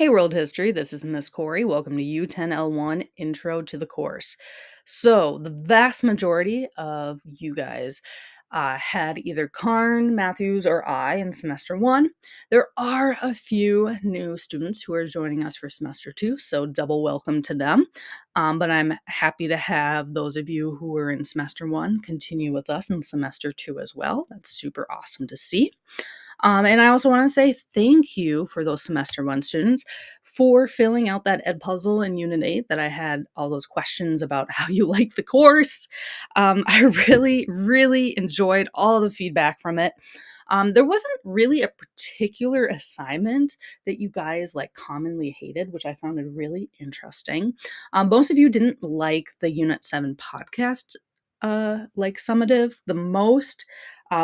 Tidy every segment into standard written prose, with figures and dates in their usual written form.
Hey, World History, this is Miss Corey. Welcome to U10-L1 Intro to the course. So, the vast majority of you guys had either Karn, Matthews, or I in semester one. There are a few new students who are joining us for semester two, so double welcome to them. But I'm happy to have those of you who were in semester one continue with us in semester two as well. That's super awesome to see. And I also want to say thank you for those semester one students for filling out that ed puzzle in Unit 8 that I had all those questions about how you like the course. I really enjoyed all the feedback from it. There wasn't really a particular assignment that you guys like commonly hated, which I found it really interesting. Most of you didn't like the Unit 7 podcast like summative the most,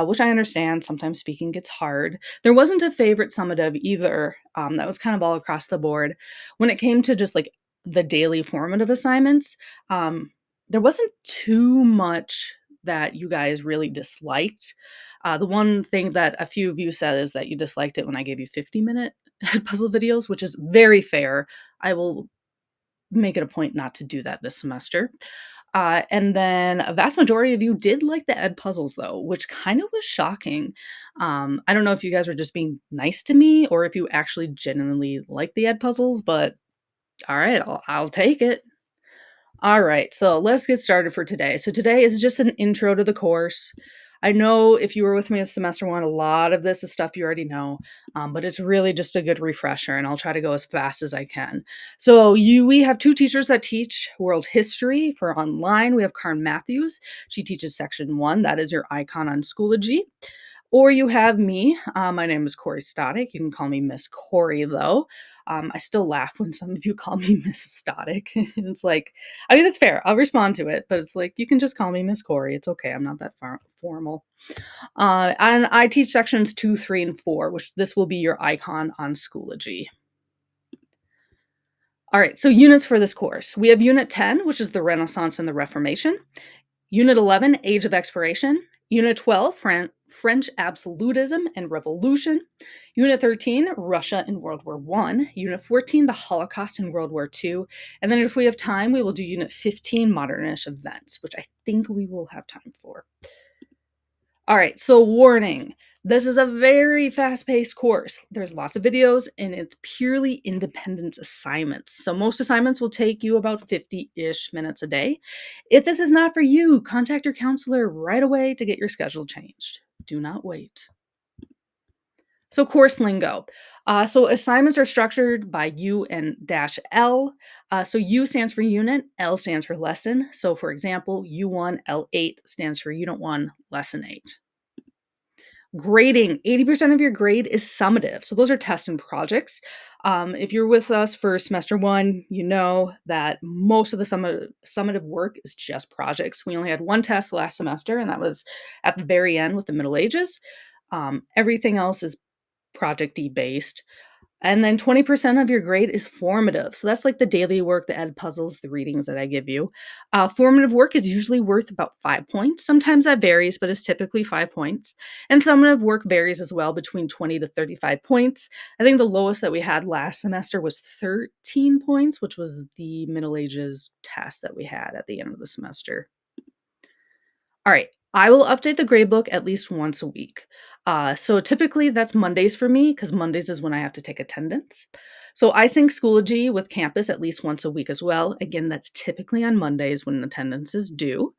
which I understand. Sometimes speaking gets hard. There wasn't a favorite summative either. That was kind of all across the board. When it came to just like the daily formative assignments, there wasn't too much that you guys really disliked. The one thing that a few of you said is that you disliked it when I gave you 50-minute puzzle videos, which is very fair. I will make it a point not to do that this semester. And then a vast majority of you did like the ed puzzles, though, which kind of was shocking. I don't know if you guys were just being nice to me or if you actually genuinely like the ed puzzles, but all right, I'll take it. All right, so let's get started for today. So today is just an intro to the course. I know if you were with me in semester one, a lot of this is stuff you already know, but it's really just a good refresher, and I'll try to go as fast as I can. So we have two teachers that teach world history for online. We have Karen Matthews. She teaches section one. That is your icon on Schoology. Or you have me. My name is Corey Stodic. You can call me Miss Corey, though. I still laugh when some of you call me Mrs. Stodic. It's like, I mean, that's fair. I'll respond to it, but it's like, you can just call me Miss Corey. It's okay. I'm not that formal. And I teach sections 2, 3, and 4, which this will be your icon on Schoology. All right, so units for this course. We have Unit 10, which is the Renaissance and the Reformation. Unit 11, Age of Expiration. Unit 12, French Absolutism and Revolution. Unit 13, Russia in World War I. Unit 14, the Holocaust in World War II. And then if we have time, we will do Unit 15, Modernish Events, which I think we will have time for. All right, so warning. This is a very fast-paced course. There's lots of videos, and it's purely independent assignments. So most assignments will take you about 50-ish minutes a day. If this is not for you, contact your counselor right away to get your schedule changed. Do not wait. So course lingo. So assignments are structured by U and -L. So U stands for unit, L stands for lesson. So for example, U10-L1 stands for Unit 1, Lesson 8. Grading, 80% of your grade is summative. So those are tests and projects. If you're with us for semester one, you know that most of the summative work is just projects. We only had one test last semester, and that was at the very end with the Middle Ages. Everything else is project-y based. And then 20% of your grade is formative. So that's like the daily work, the ed puzzles, the readings that I give you. Formative work is usually worth about 5 points. Sometimes that varies, but it's typically 5 points. And summative work varies as well between 20 to 35 points. I think the lowest that we had last semester was 13 points, which was the Middle Ages test that we had at the end of the semester. All right. I will update the gradebook at least once a week. So typically that's Mondays for me because Mondays is when I have to take attendance. So I sync Schoology with campus at least once a week as well. Again, that's typically on Mondays when attendance is due.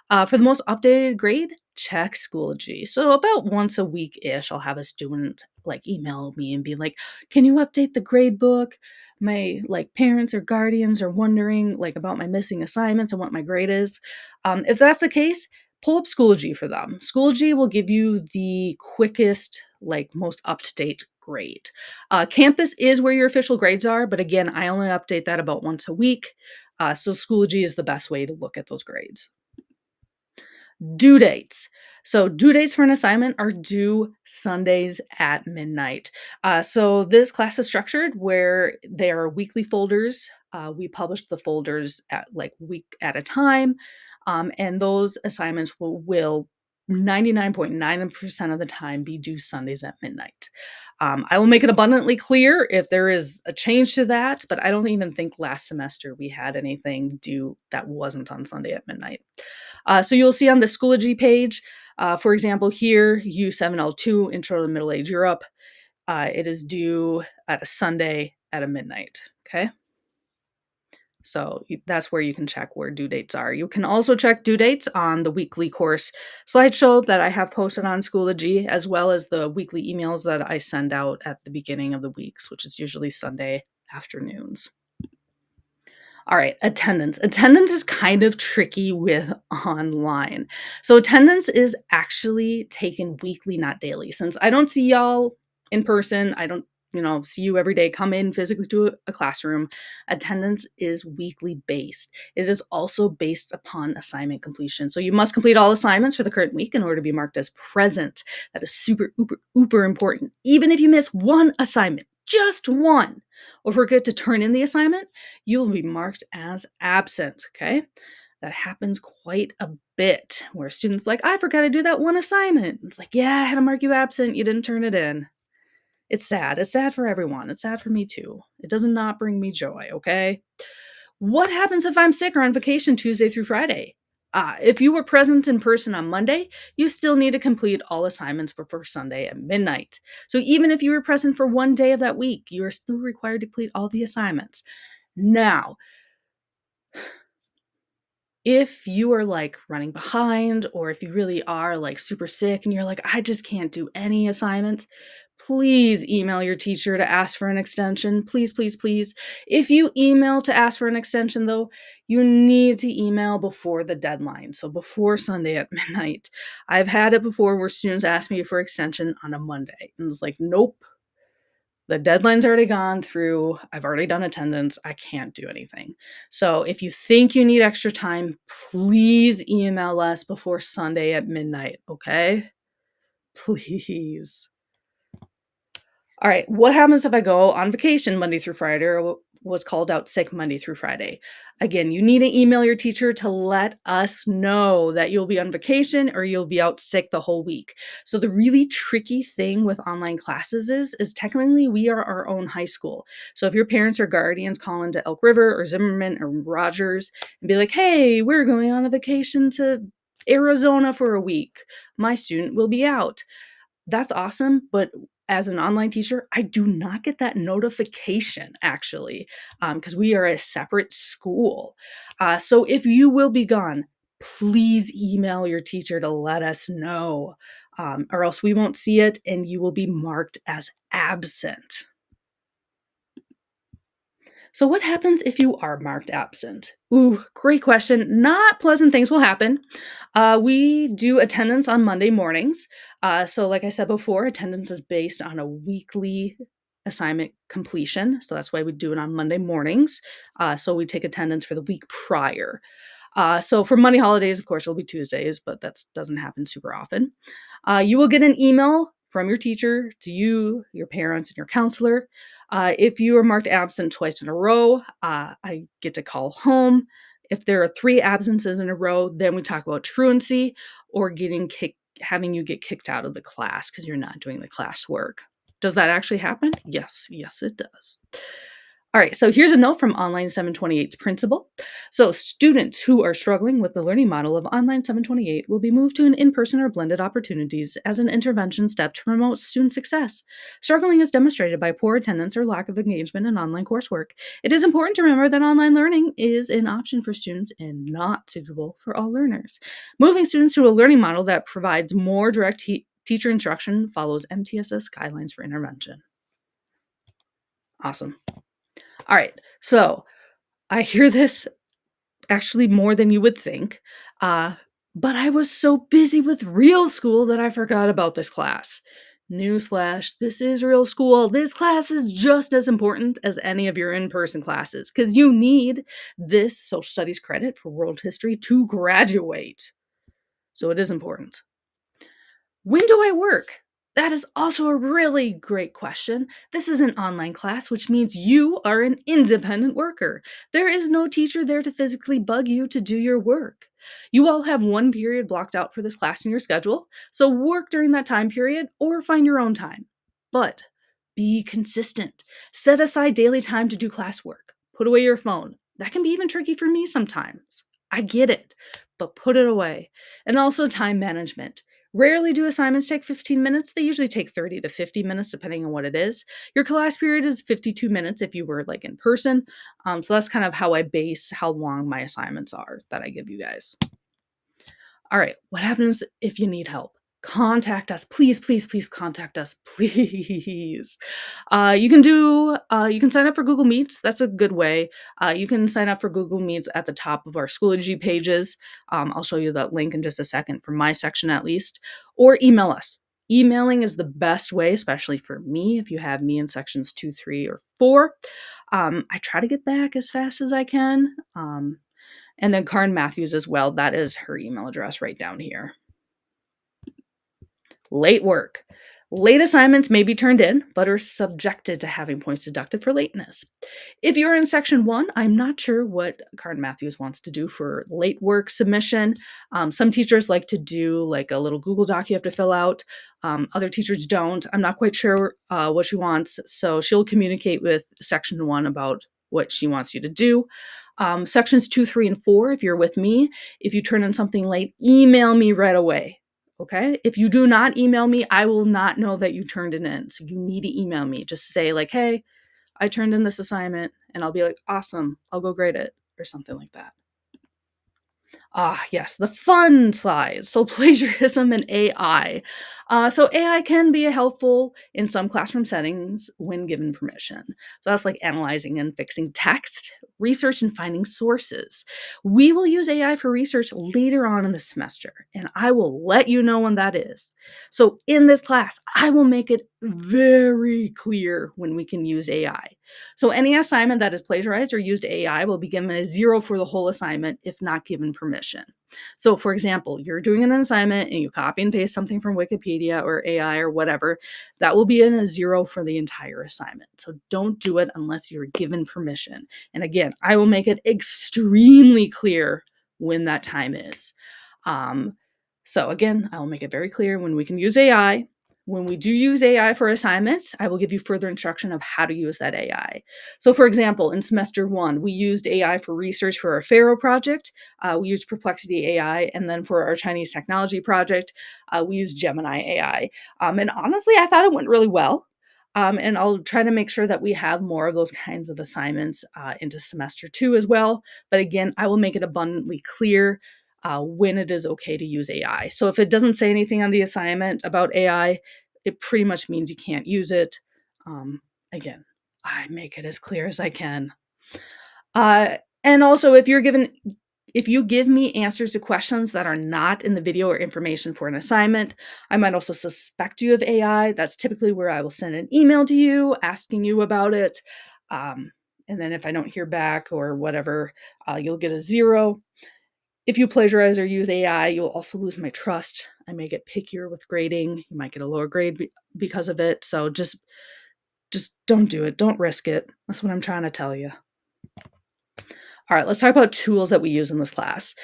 For the most updated grade, check Schoology. So about once a week-ish, I'll have a student like email me and be like, "Can you update the gradebook? My like parents or guardians are wondering like about my missing assignments and what my grade is." If that's the case, pull up Schoology for them. Schoology will give you the quickest, like most up-to-date grade. Campus is where your official grades are, but again, I only update that about once a week. So Schoology is the best way to look at those grades. Due dates. So due dates for an assignment are due Sundays at midnight. So this class is structured where there are weekly folders. We publish the folders at like week at a time. And those assignments will 99.9% of the time be due Sundays at midnight. I will make it abundantly clear if there is a change to that, but I don't even think last semester we had anything due that wasn't on Sunday at midnight. So you'll see on the Schoology page, for example, here, U10-L1 Intro to Middle Age Europe. It is due at a Sunday at a midnight. Okay. So that's where you can check where due dates are. You can also check due dates on the weekly course slideshow that I have posted on Schoology, as well as the weekly emails that I send out at the beginning of the weeks, which is usually Sunday afternoons. All right, attendance. Attendance is kind of tricky with online. So attendance is actually taken weekly, not daily. Since I don't see y'all in person, I don't, see you every day, come in physically to a classroom. Attendance is weekly based. It is also based upon assignment completion. So you must complete all assignments for the current week in order to be marked as present. That is super, uber important. Even if you miss one assignment, just one, or forget to turn in the assignment, you will be marked as absent, okay? That happens quite a bit where students like, I forgot to do that one assignment. It's like, yeah, I had to mark you absent. You didn't turn it in. It's sad. It's sad for everyone. It's sad for me too. It does not bring me joy, okay? What happens if I'm sick or on vacation Tuesday through Friday? If you were present in person on Monday, you still need to complete all assignments before Sunday at midnight. So even if you were present for one day of that week, you are still required to complete all the assignments. Now, if you are like running behind, or if you really are like super sick and you're like, I just can't do any assignments, please email your teacher to ask for an extension. Please, please, please. If you email to ask for an extension, though, you need to email before the deadline. So before Sunday at midnight. I've had it before where students ask me for extension on a Monday. And it's like, nope. The deadline's already gone through. I've already done attendance. I can't do anything. So if you think you need extra time, please email us before Sunday at midnight, okay? Please. All right, what happens if I go on vacation Monday through Friday or was called out sick Monday through Friday? Again, you need to email your teacher to let us know that you'll be on vacation or you'll be out sick the whole week. So the really tricky thing with online classes is technically we are our own high school. So if your parents or guardians call into Elk River or Zimmerman or Rogers and be like, hey, we're going on a vacation to Arizona for a week, my student will be out. That's awesome, but as an online teacher, I do not get that notification actually, because we are a separate school. So if you will be gone, please email your teacher to let us know, or else we won't see it and you will be marked as absent. So what happens if you are marked absent? Ooh, great question. Not pleasant things will happen. We do attendance on Monday mornings. So like I said before, attendance is based on a weekly assignment completion. So that's why we do it on Monday mornings. So we take attendance for the week prior. So for Monday holidays, of course, it'll be Tuesdays, but that doesn't happen super often. You will get an email from your teacher to you, your parents, and your counselor. If you are marked absent twice in a row, I get to call home. If there are 3 absences in a row, then we talk about truancy or having you get kicked out of the class because you're not doing the class work. Does that actually happen? Yes, it does. All right, so here's a note from Online 728's principal. So students who are struggling with the learning model of Online 728 will be moved to an in-person or blended opportunities as an intervention step to promote student success. Struggling is demonstrated by poor attendance or lack of engagement in online coursework. It is important to remember that online learning is an option for students and not suitable for all learners. Moving students to a learning model that provides more direct teacher instruction follows MTSS guidelines for intervention. Awesome. All right, so I hear this actually more than you would think, but I was so busy with real school that I forgot about this class. Newsflash, this is real school. This class is just as important as any of your in-person classes because you need this social studies credit for world history to graduate. So it is important. When do I work? That is also a really great question. This is an online class, which means you are an independent worker. There is no teacher there to physically bug you to do your work. You all have one period blocked out for this class in your schedule, so work during that time period or find your own time. But be consistent. Set aside daily time to do classwork. Put away your phone. That can be even tricky for me sometimes. I get it, but put it away. And also time management. Rarely do assignments take 15 minutes. They usually take 30 to 50 minutes, depending on what it is. Your class period is 52 minutes if you were like in person. So that's kind of how I base how long my assignments are that I give you guys. All right, what happens if you need help? Contact us. Please, please, please contact us. Please. You can sign up for Google Meets. That's a good way. You can sign up for Google Meets at the top of our Schoology pages. I'll show you that link in just a second for my section at least. Or email us. Emailing is the best way, especially for me, if you have me in sections 2, 3, or 4. I try to get back as fast as I can. And then Karen Matthews as well. That is her email address right down here. Late work. Late assignments may be turned in, but are subjected to having points deducted for lateness. If you're in section 1, I'm not sure what Karen Matthews wants to do for late work submission. Some teachers like to do like a little Google Doc you have to fill out. Other teachers don't. I'm not quite sure what she wants, so she'll communicate with section 1 about what she wants you to do. Sections 2, 3, and 4, if you're with me, if you turn in something late, email me right away. Okay. If you do not email me, I will not know that you turned it in. So you need to email me. Just say, like, hey, I turned in this assignment, and I'll be like, awesome, I'll go grade it, or something like that. Ah, yes, the fun side. So plagiarism and AI. So AI can be helpful in some classroom settings when given permission. So that's like analyzing and fixing text, research, and finding sources. We will use AI for research later on in the semester, and I will let you know when that is. So in this class, I will make it very clear when we can use AI. So any assignment that is plagiarized or used AI will be given a 0 for the whole assignment if not given permission. So for example, you're doing an assignment and you copy and paste something from Wikipedia or AI or whatever, that will be in a 0 for the entire assignment. So don't do it unless you're given permission. And again, I will make it extremely clear when that time is. So again, I will make it very clear when we can use AI. When we do use AI for assignments, I will give you further instruction of how to use that AI. So for example, in semester 1, we used AI for research for our Pharaoh project. We used Perplexity AI, and then for our Chinese technology project, we used Gemini AI. And honestly, I thought it went really well. And I'll try to make sure that we have more of those kinds of assignments into semester 2 as well. But again, I will make it abundantly clear when it is okay to use AI. So if it doesn't say anything on the assignment about AI, it pretty much means you can't use it. Again, I make it as clear as I can. And also, if you give me answers to questions that are not in the video or information for an assignment, I might also suspect you of AI. That's typically where I will send an email to you asking you about it. And then if I don't hear back or whatever, you'll get a 0. If you plagiarize or use AI, you'll also lose my trust. I may get pickier with grading. You might get a lower grade because of it. So just don't do it. Don't risk it. That's what I'm trying to tell you. All right, let's talk about tools that we use in this class.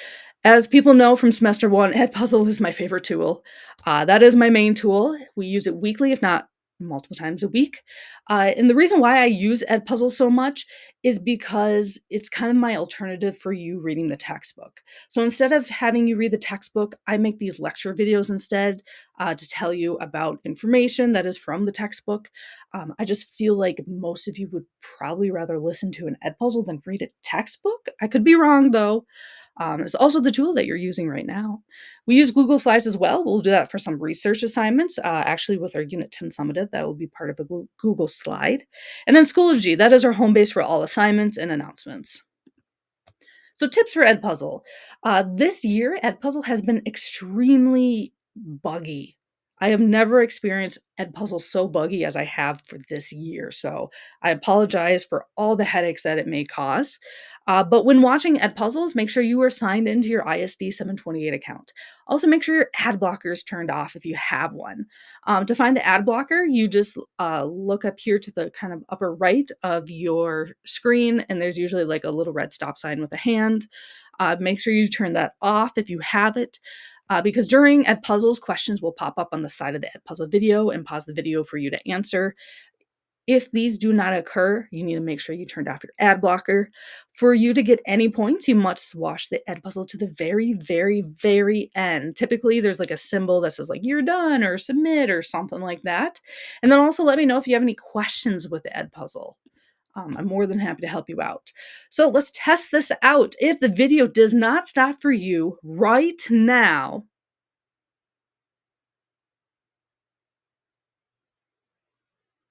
As people know from semester 1, Edpuzzle is my favorite tool. That is my main tool. We use it weekly, if not multiple times a week. And the reason why I use Edpuzzle so much is because it's kind of my alternative for you reading the textbook. So instead of having you read the textbook, I make these lecture videos instead to tell you about information that is from the textbook. I just feel like most of you would probably rather listen to an Edpuzzle than read a textbook. I could be wrong though. It's also the tool that you're using right now. We use Google Slides as well. We'll do that for some research assignments, actually with our Unit 10 summative. That will be part of a Google Slide. And then Schoology, that is our home base for all assignments and announcements. So tips for Edpuzzle. This year, Edpuzzle has been extremely buggy. I have never experienced Edpuzzle so buggy as I have for this year, so I apologize for all the headaches that it may cause. But when watching Edpuzzles, make sure you are signed into your ISD 728 account. Also, make sure your ad blocker is turned off if you have one. To find the ad blocker, you just look up here to the kind of upper right of your screen, and there's usually like a little red stop sign with a hand. Make sure you turn that off if you have it. Because during Edpuzzles, questions will pop up on the side of the Edpuzzle video and pause the video for you to answer. If these do not occur, you need to make sure you turned off your ad blocker. For you to get any points, you must watch the Edpuzzle to the very, very, very end. Typically, there's like a symbol that says like you're done or submit or something like that. And then also let me know if you have any questions with the Edpuzzle. I'm more than happy to help you out. So let's test this out. If the video does not stop for you right now,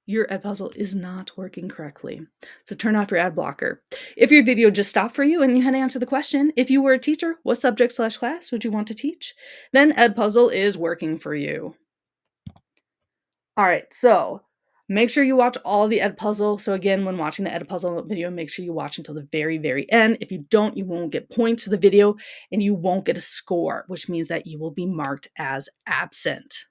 your Edpuzzle is not working correctly. So turn off your ad blocker. If your video just stopped for you and you had to answer the question, if you were a teacher, what subject/class would you want to teach? Then Edpuzzle is working for you. All right, so make sure you watch all the Edpuzzle. So again, when watching the Edpuzzle video, make sure you watch until the very, very end. If you don't, you won't get points for the video and you won't get a score, which means that you will be marked as absent.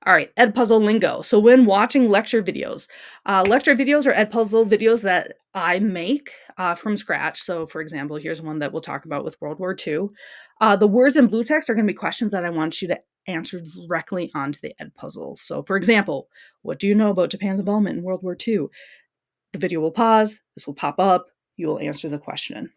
All right, Edpuzzle lingo. So when watching lecture videos are Edpuzzle videos that I make from scratch. So for example, here's one that we'll talk about with World War II. The words in blue text are going to be questions that I want you to answer directly onto the Edpuzzle. So for example, what do you know about Japan's involvement in World War II? The video will pause, this will pop up, you will answer the question.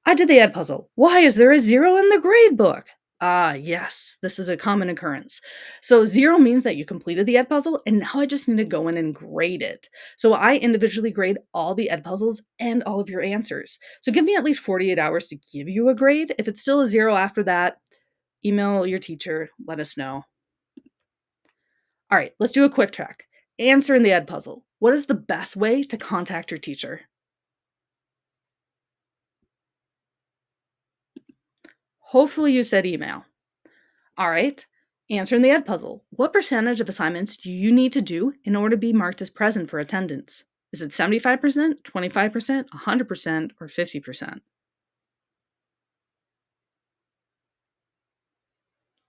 I did the Edpuzzle. Why is there a 0 in the grade book? Yes, this is a common occurrence. So 0 means that you completed the Edpuzzle, and now I just need to go in and grade it. So I individually grade all the Edpuzzles and all of your answers. So give me at least 48 hours to give you a grade. If it's still a 0 after that, email your teacher, let us know. All right, let's do a quick check. Answer in the Edpuzzle. What is the best way to contact your teacher? Hopefully you said email. All right. Answer in the Edpuzzle. What percentage of assignments do you need to do in order to be marked as present for attendance? Is it 75%, 25%, 100%, or 50%?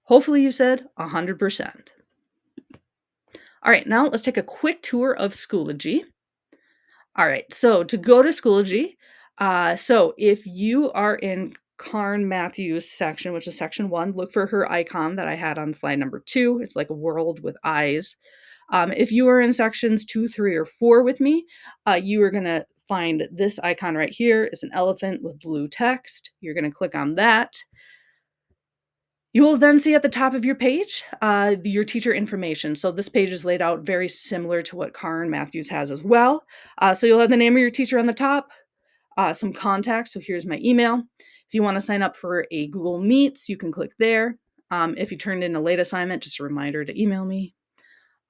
Hopefully you said 100%. All right, now let's take a quick tour of Schoology. All right, so to go to Schoology, so if you are in Karen Matthews section, which is section 1, look for her icon that I had on slide number 2. It's like a world with eyes. If you are in sections 2, 3, or 4 with me, you are going to find this icon right here. It's an elephant with blue text. You're going to click on that. You will then see at the top of your page your teacher information. So this page is laid out very similar to what Karen Matthews has as well. So you'll have the name of your teacher on the top, some contacts. So here's my email. If you want to sign up for a Google Meets, you can click there. If you turned in a late assignment, just a reminder to email me.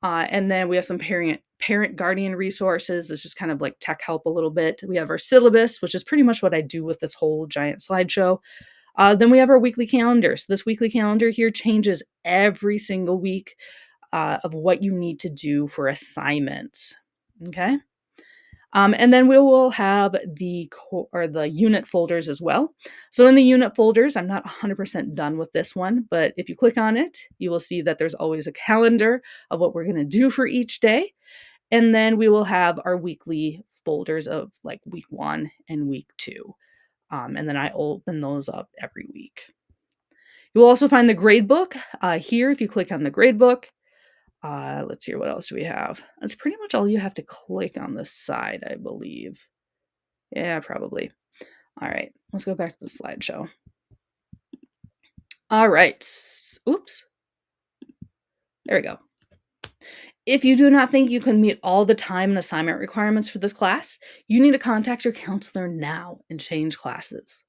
And then we have some parent guardian resources. It's just kind of like tech help a little bit. We have our syllabus, which is pretty much what I do with this whole giant slideshow. Then we have our weekly calendar. So this weekly calendar here changes every single week of what you need to do for assignments. Okay. And then we will have the unit folders as well. So in the unit folders, I'm not 100% done with this one, but if you click on it, you will see that there's always a calendar of what we're going to do for each day. And then we will have our weekly folders of like week 1 and week 2. And then I open those up every week. You will also find the grade book here if you click on the grade book. Let's see, what else do we have? That's pretty much all you have to click on this side, I believe. Yeah, probably. All right, let's go back to the slideshow. All right. Oops. There we go. If you do not think you can meet all the time and assignment requirements for this class, you need to contact your counselor now and change classes.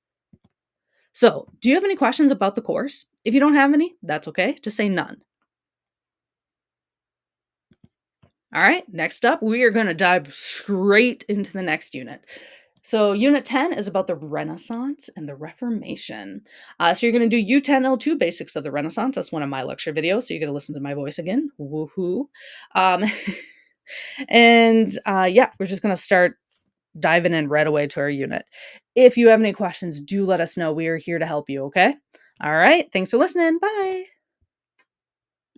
So, do you have any questions about the course? If you don't have any, that's okay. Just say none. All right, next up, we are going to dive straight into the next unit. So Unit 10 is about the Renaissance and the Reformation. So you're going to do U10-L2 Basics of the Renaissance. That's one of my lecture videos, so you're going to listen to my voice again. Woohoo. Um, and yeah, we're just going to start diving in right away to our unit. If you have any questions, do let us know. We are here to help you, okay? All right. Thanks for listening. Bye.